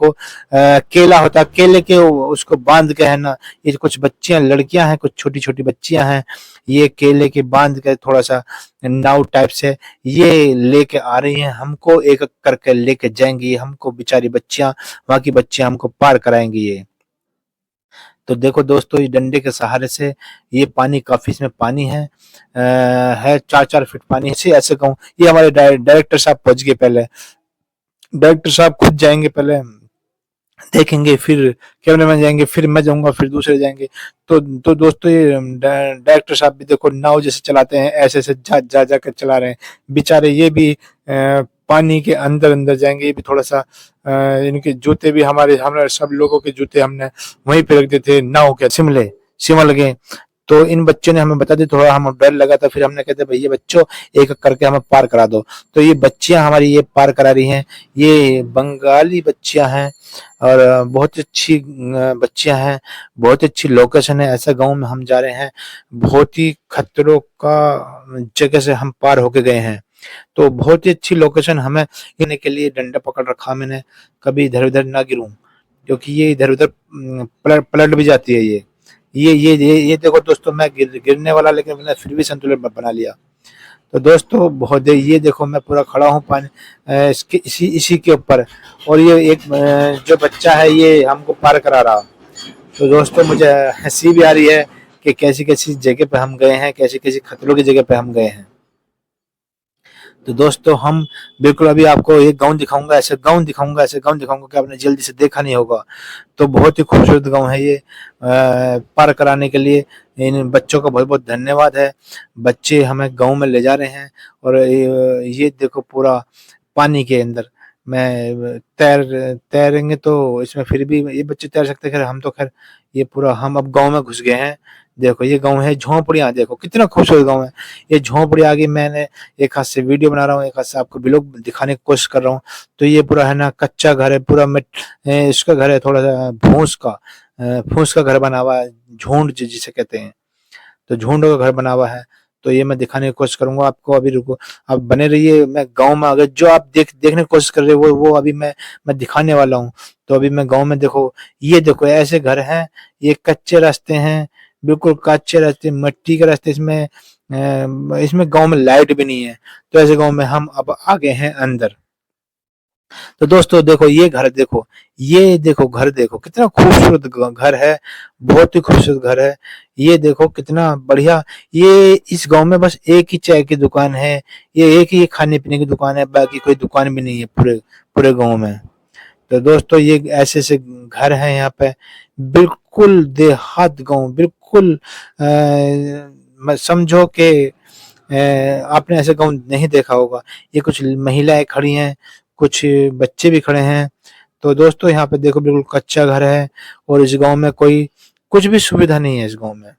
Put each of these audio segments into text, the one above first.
देखो केला होता है, केले के उसको बांध के है ना, ये कुछ बच्चियां लड़कियां हैं, कुछ छोटी छोटी बच्चियां हैं, ये केले के बांध के थोड़ा सा नाव टाइप से ये लेके आ रही हैं, हमको एक एक करके लेके जाएंगी, हमको बेचारी बच्चियां, वहां की बच्चियां हमको पार कराएंगी ये। तो देखो दोस्तों, ये डंडे के सहारे से ये पानी काफी, इसमें पानी है 4-4 फीट पानी ऐसे ऐसे कहूँ। ये हमारे डायरेक्टर साहब पहुंच गए पहले, डायरेक्टर साहब खुद जाएंगे पहले, देखेंगे, फिर कैमरामैन जाएंगे, फिर मैं जाऊंगा, फिर दूसरे जाएंगे। तो दोस्तों, ये डायरेक्टर साहब भी देखो नाव जैसे चलाते हैं, ऐसे ऐसे जा जा जा कर चला रहे हैं बेचारे। ये भी पानी के अंदर अंदर जाएंगे, ये भी थोड़ा सा इनके जूते भी, हमारे हमारे सब लोगों के जूते हमने वहीं पे रख दिए थे नाव के शिमले शिमल गए। तो इन बच्चों ने हमें बता दी, थोड़ा हम डर लगा था, फिर हमने कहते भैया बच्चों एक एक करके हमें पार करा दो। तो ये बच्चियां हमारी ये पार करा रही हैं, ये बंगाली बच्चियां हैं और बहुत अच्छी बच्चियां हैं, बहुत अच्छी लोकेशन है। ऐसा गांव में हम जा रहे हैं, बहुत ही खतरों का जगह से हम पार होके गए हैं। तो बहुत ही अच्छी लोकेशन हमें लेने के लिए डंडा पकड़ रखा मैंने, कभी इधर उधर ना गिरूं, क्योंकि ये इधर उधर पलट पलट भी जाती है ये देखो दोस्तों, मैं गिरने वाला, लेकिन मैंने फिर भी संतुलन बना लिया। तो दोस्तों बहुत ये देखो, मैं पूरा खड़ा हूँ पानी इसके इसी इसी के ऊपर, और ये एक जो बच्चा है ये हमको पार करा रहा। तो दोस्तों मुझे हंसी भी आ रही है कि कैसी कैसी जगह पे हम गए हैं, कैसी कैसी खतरों की जगह पे हम गए हैं। तो दोस्तों हम बिल्कुल अभी आपको एक गाँव दिखाऊंगा, ऐसे गाँव दिखाऊंगा, ऐसे गाँव दिखाऊंगा कि आपने जल्दी से देखा नहीं होगा। तो बहुत ही खूबसूरत गाँव है ये, पार कराने के लिए इन बच्चों का बहुत बहुत धन्यवाद है। बच्चे हमें गाँव में ले जा रहे हैं, और ये देखो पूरा पानी के अंदर मैं तैरेंगे तो इसमें फिर भी ये बच्चे तैर सकते हैं, खैर हम तो खैर ये पूरा हम अब गाँव में घुस गए हैं। देखो ये गाँव है, झोपड़ियाँ देखो कितना खूबसूरत गाँव है। ये झोपड़ी आगे मैंने एक हाथ से वीडियो बना रहा हूँ, एक हाथ से आपको व्लॉग दिखाने की कोशिश कर रहा हूँ। तो ये पूरा है ना कच्चा घर है, पूरा इसका घर है थोड़ा सा फूस का घर बना हुआ है, झुंड जिसे कहते हैं, तो झुंड का घर बना हुआ है। तो ये मैं दिखाने की कोशिश करूंगा आपको, अभी रुको, आप बने रहिए। मैं गाँव में, अगर जो आप देखने की कोशिश कर रहे हो वो अभी मैं दिखाने वाला हूँ। तो अभी मैं गाँव में देखो, ये देखो ऐसे घर हैं, ये कच्चे रास्ते हैं, बिल्कुल कच्चे रास्ते, मिट्टी के रास्ते। इसमें गाँव में लाइट भी नहीं है। तो ऐसे गाँव में हम अब आ गए हैं अंदर। तो दोस्तों देखो ये घर देखो, ये देखो घर देखो कितना खूबसूरत घर है, बहुत ही खूबसूरत घर है। ये देखो कितना बढ़िया। ये इस गांव में बस एक ही चाय की दुकान है, ये एक ही खाने पीने की दुकान है, बाकी कोई दुकान भी नहीं है पूरे पूरे गांव में। तो दोस्तों ये ऐसे ऐसे घर है यहाँ पे, बिल्कुल देहात गांव, बिल्कुल समझो कि आपने ऐसे गाँव नहीं देखा होगा। ये कुछ महिलाएं खड़ी हैं, कुछ बच्चे भी खड़े हैं। तो दोस्तों यहाँ पे देखो बिल्कुल कच्चा घर है, और इस गांव में कोई कुछ भी सुविधा नहीं है इस गांव में।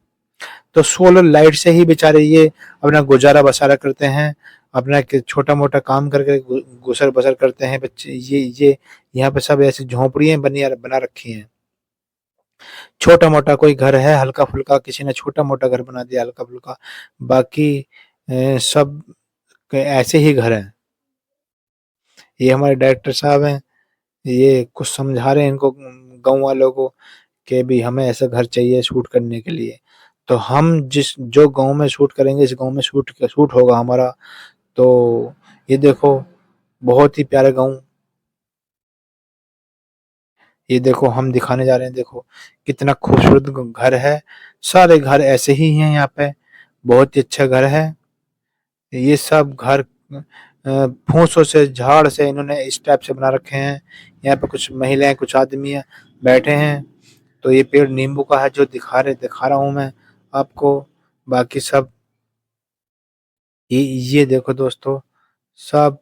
तो सोलर लाइट से ही बेचारे ये अपना गुजारा बसारा करते हैं, अपना छोटा मोटा काम करके गुजर बसर करते हैं बच्चे। ये यहाँ पे सब ऐसी झोपड़ियां बना रखी हैं। छोटा मोटा कोई घर है हल्का फुल्का, किसी ने छोटा मोटा घर बना दिया हल्का फुल्का, बाकी सब ऐसे ही घर हैं। ये हमारे डायरेक्टर साहब हैं, ये कुछ समझा रहे हैं इनको, गाँव वालों को, कि भी हमें ऐसा घर चाहिए शूट करने के लिए। तो हम जिस जो गाँव में शूट करेंगे, इस गाँव में शूट होगा हमारा। तो ये देखो बहुत ही प्यारा गाँव, ये देखो हम दिखाने जा रहे हैं, देखो कितना खूबसूरत घर है। सारे घर ऐसे ही हैं यहाँ पे, बहुत ही अच्छा घर है। ये सब घर फूसों से, झाड़ से इन्होंने इस टाइप से बना रखे हैं। यहाँ पे कुछ महिलाएं, कुछ आदमी बैठे हैं। तो ये पेड़ नींबू का है जो दिखा रहा हूँ मैं आपको। बाकी सब ये देखो दोस्तों, सब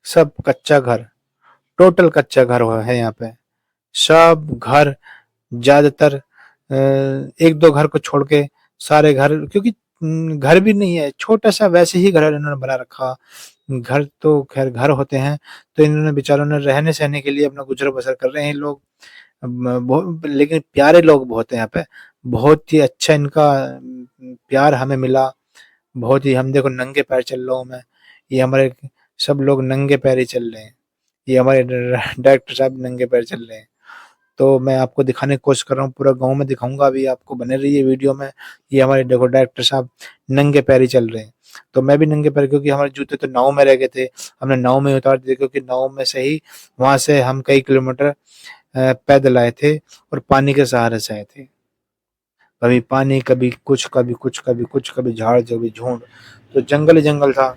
सब कच्चा घर, टोटल कच्चा घर है यहाँ पे। सब घर ज्यादातर एक दो घर को छोड़ के सारे घर, क्योंकि घर भी नहीं है, छोटा सा वैसे ही घर इन्होंने बना रखा। घर तो खैर घर होते हैं, तो इन्होंने बेचारों ने रहने सहने के लिए अपना गुजर बसर कर रहे हैं लोग। बहुत, लेकिन प्यारे लोग बहुत हैं यहाँ पे, बहुत ही अच्छा इनका प्यार हमें मिला। बहुत ही, हम देखो नंगे पैर चल रहा हूँ मैं, ये हमारे सब लोग नंगे पैर ही चल रहे हैं, ये हमारे डायरेक्टर साहब नंगे पैर चल रहे हैं। तो मैं आपको दिखाने की कोशिश कर रहा हूँ, पूरा गाँव में दिखाऊँगा अभी आपको, बने रहिए वीडियो में। ये हमारे देखो डायरेक्टर साहब नंगे पैर ही चल रहे हैं। तो मैं भी नंगे पैर, क्योंकि हमारे जूते तो नाव में रह गए थे, हमने नाव में उतार दिए, क्योंकि नाव में से ही वहाँ से हम कई किलोमीटर पैदल आए थे और पानी के सहारे से आए थे। कभी पानी, कभी कुछ, कभी कुछ, कभी कुछ, कभी झाड़, कभी झुंड, तो जंगल ही जंगल था।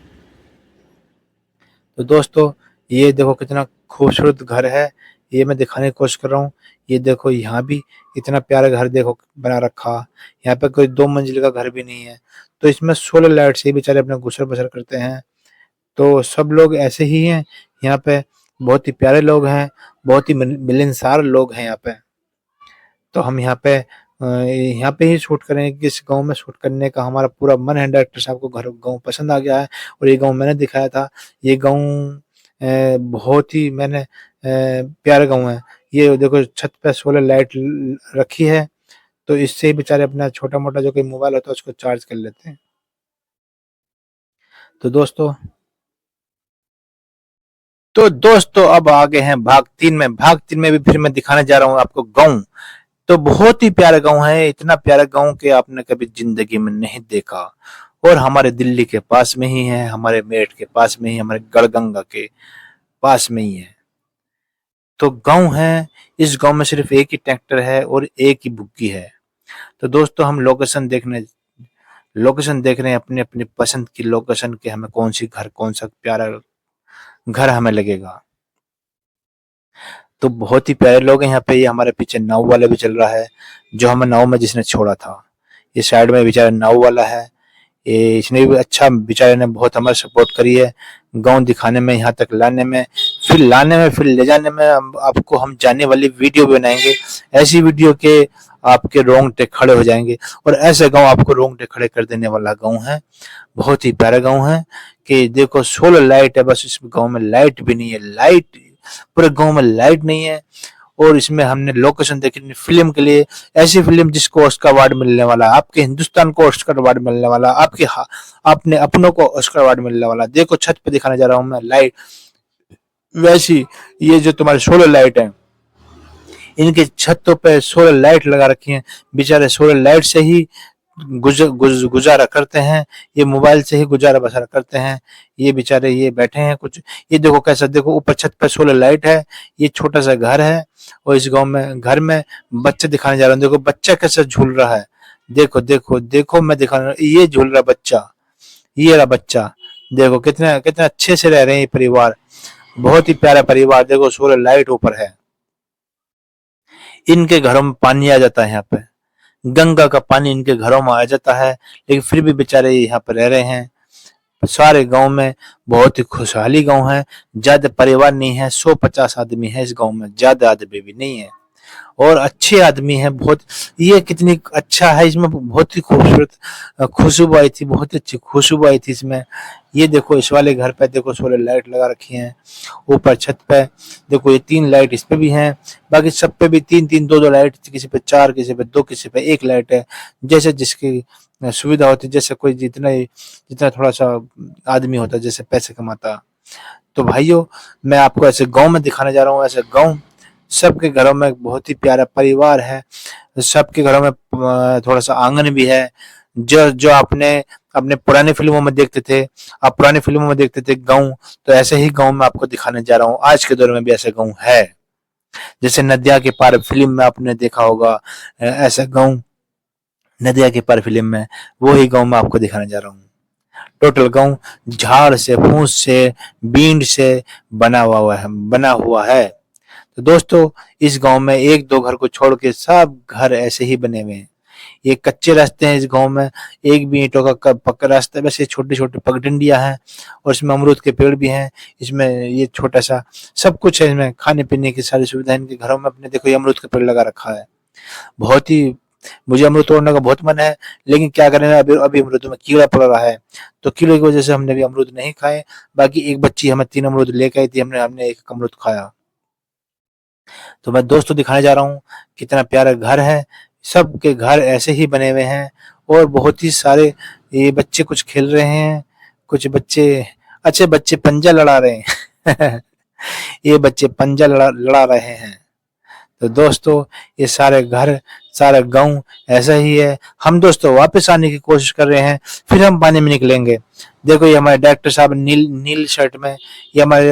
तो दोस्तों ये देखो कितना खूबसूरत घर है, ये मैं दिखाने की कोशिश कर रहा हूँ। ये देखो यहाँ भी इतना प्यारा घर देखो बना रखा, यहाँ पे कोई 2 मंजिल का घर भी नहीं है। तो इसमें सोलर लाइट से ही बेचारे अपना गुजर बसर करते हैं। तो सब लोग ऐसे ही हैं यहाँ पे, बहुत ही प्यारे लोग हैं, बहुत ही मिलनसार लोग हैं यहाँ पे। तो हम यहाँ पे ही शूट करेंगे, किस गाँव में शूट करने का हमारा पूरा मन है। डायरेक्टर साहब को गाँव पसंद आ गया है, और ये गाँव मैंने दिखाया था। ये गाँव बहुत ही प्यारा गाँव है। ये देखो छत पे सोलर लाइट रखी है, तो इससे ही बेचारे अपना छोटा मोटा जो कोई मोबाइल होता है उसको चार्ज कर लेते हैं। तो दोस्तों अब आगे हैं भाग 3 में। भाग 3 में भी फिर मैं दिखाने जा रहा हूँ आपको गाँव। तो बहुत ही प्यारा गाँव है, इतना प्यारा गाँव कि आपने कभी जिंदगी में नहीं देखा। और हमारे दिल्ली के पास में ही है, हमारे मेरठ के पास में ही, हमारे गढ़गंगा के पास में ही है। तो गाँव है, इस गाँव में सिर्फ एक ही ट्रैक्टर है और एक ही बुग्गी है। तो दोस्तों हम लोकेशन देख रहे हैं, अपनी अपनी पसंद की लोकेशन के, हमें कौन सा प्यारा घर हमें लगेगा। तो बहुत ही प्यारे लोग हैं यहाँ पे। ये हमारे पीछे नाव वाला भी चल रहा है, जो हमें नाव में जिसने छोड़ा था। ये साइड में बेचारा नाव वाला है, ये इसने भी अच्छा, बेचारे ने बहुत हमारी सपोर्ट करी है गाँव दिखाने में, यहाँ तक लाने में, फिर ले जाने में। आपको हम जाने वाली वीडियो भी बनाएंगे, ऐसी वीडियो के आपके रोंगटे खड़े हो जाएंगे। और ऐसे गाँव आपको रोंगटे खड़े कर देने वाला गाँव है, बहुत ही प्यारा गाँव है। कि देखो सोलर लाइट है, बस इस गाँव में लाइट भी नहीं है, पूरे गाँव में लाइट नहीं है। और इसमें हमने लोकेशन देखी फिल्म के लिए, ऐसी फिल्म जिसको ऑस्कर अवार्ड मिलने वाला, आपके हिंदुस्तान को ऑस्कर अवार्ड मिलने वाला, अपने अपनों को ऑस्कर अवार्ड मिलने वाला। देखो छत पे दिखाने जा रहा हूँ मैं लाइट, वैसी ये जो तुम्हारी सोलर लाइट है, इनके छतों पे सोलर लाइट लगा रखी है। बेचारे सोलर लाइट से ही गुजारा करते हैं, ये मोबाइल से ही गुजारा बसरा करते हैं। ये बेचारे ये बैठे हैं कुछ, ये देखो कैसा, देखो ऊपर छत पे सोलर लाइट है, ये छोटा सा घर है। और इस गांव में घर में बच्चे दिखाने जा रहा हूँ, देखो बच्चा कैसा झूल रहा है। देखो देखो देखो मैं दिखा रहा हूँ, ये झूल रहा बच्चा, ये रहा बच्चा। देखो कितने कितने अच्छे से रह रहे हैं ये परिवार, बहुत ही प्यारा परिवार। देखो सोलर लाइट ऊपर है, इनके घरों में पानी आ जाता है, यहाँ पे गंगा का पानी इनके घरों में आ जाता है, लेकिन फिर भी बेचारे यहाँ पर रह रहे हैं। सारे गांव में बहुत ही खुशहाली गांव है, ज्यादा परिवार नहीं है, 150 आदमी है इस गांव में, ज्यादा आदमी भी नहीं है, और अच्छे आदमी हैं बहुत। ये कितनी अच्छा है, इसमें बहुत ही खूबसूरत खुशबू आई थी, बहुत अच्छी खुशबू आई थी इसमें। ये देखो इस वाले घर पे देखो सोलर लाइट लगा रखी है, ऊपर छत पे देखो ये 3 लाइट इस पे भी हैं, बाकी सब पे भी 3-3 2-2 लाइट, किसी पे 4, किसी पे 2, किसी पे 1 लाइट है, जैसे जिसकी सुविधा होती है, जैसे कोई जितना थोड़ा सा आदमी होता है, जैसे पैसे कमाता। तो भाइयों मैं आपको ऐसे गांव में दिखाने जा रहा हूँ, ऐसे गांव सबके घरों में बहुत ही प्यारा परिवार है, सबके घरों में थोड़ा सा आंगन भी है, जो जो आपने अपने पुरानी फिल्मों में देखते थे, आप पुरानी फिल्मों में देखते थे गाँव, तो ऐसे ही गाँव में आपको दिखाने जा रहा हूँ। आज के दौर में भी ऐसे गाँव है, जैसे नदिया के पार फिल्म में आपने देखा होगा, ऐसा गाँव नदिया के पार फिल्म में, वो ही गाँव में आपको दिखाने जा रहा हूँ। टोटल गाँव झाड़ से, फूस से, बींड से बना हुआ है। तो दोस्तों इस गांव में 1-2 घर को छोड़ के सब घर ऐसे ही बने हुए हैं। ये कच्चे रास्ते हैं इस गांव में, एक भी ईंटों का पक्का रास्ता, वैसे छोटे छोटे पगडंडियां हैं, और इसमें अमरूद के पेड़ भी हैं। इसमें ये छोटा सा सब कुछ है, इसमें खाने पीने की सारी सुविधा इनके घरों में। अपने देखो ये अमरूद का पेड़ लगा रखा है, बहुत ही, मुझे अमरूद तोड़ने का बहुत मन है, लेकिन क्या करें, अभी अभी अमरूद में कीड़ा पड़ रहा है, तो कीड़े की वजह से हमने भी अमरूद नहीं खाए। बाकी एक बच्ची हमें 3 अमरूद लेके आई थी, हमने एक अमरूद खाया। तो मैं दोस्तों दिखाने जा रहा हूँ कितना प्यारा घर है, सबके घर ऐसे ही बने हुए हैं, और बहुत ही सारे ये बच्चे कुछ खेल रहे हैं, कुछ बच्चे अच्छे बच्चे पंजा लड़ा रहे हैं ये बच्चे पंजा लड़ा रहे हैं। तो दोस्तों ये सारे घर, सारा गाँव ऐसा ही है। हम दोस्तों वापस आने की कोशिश कर रहे हैं, फिर हम पानी में निकलेंगे। देखो ये हमारे डायरेक्टर साहब नील नील शर्ट में, ये हमारे